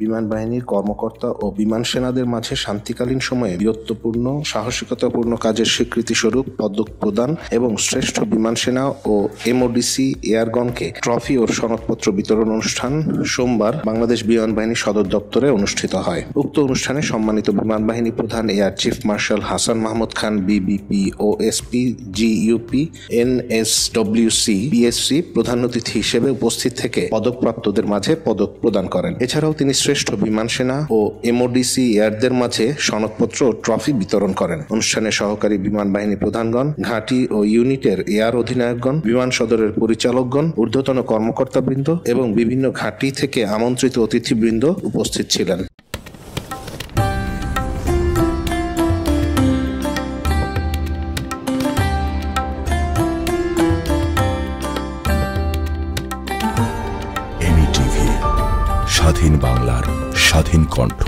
বিমান বাহিনীর কর্মকর্তা ও বিমান সেনাদের মাঝে শান্তিকালীন সময়ে বীরত্বপূর্ণ সাহসিকতাপূর্ণ কাজের স্বীকৃতি স্বরূপ পদক প্রদান এবং শ্রেষ্ঠ বিমান সেনা ও এমওডিসি এয়ারগনকে ট্রফি ও সনদপত্র বিতরণ অনুষ্ঠান সোমবার বাংলাদেশ বিমান বাহিনী সদর দপ্তরে অনুষ্ঠিত হয়। উক্ত অনুষ্ঠানে সম্মানিত বিমান বাহিনী প্রধান air chief marshal Hasan Mahmud Khan BBP OSP GUP NSWC PSC প্রধান অতিথি হিসেবে উপস্থিত থেকে পদকপ্রাপ্তদের মাঝে পদক প্রদান করেন। এছাড়াও তিনি শ্রেষ্ঠ বিমান সেনা ও এমওডিসি এয়ারদের মাঝে সনদপত্র ও ট্রফি বিতরণ করেন। অনুষ্ঠানে সহকারী বিমান বাহিনী প্রধানগণ, ঘাঁটি ও ইউনিটের এয়ার অধিনায়কগণ, বিমান সদরের পরিচালকগণ, ঊর্ধ্বতন কর্মকর্তাবৃন্দ এবং বিভিন্ন ঘাঁটি থেকে আমন্ত্রিত অতিথিবৃন্দ উপস্থিত ছিলেন। স্বাধীন বাংলার স্বাধীন কণ্ঠ।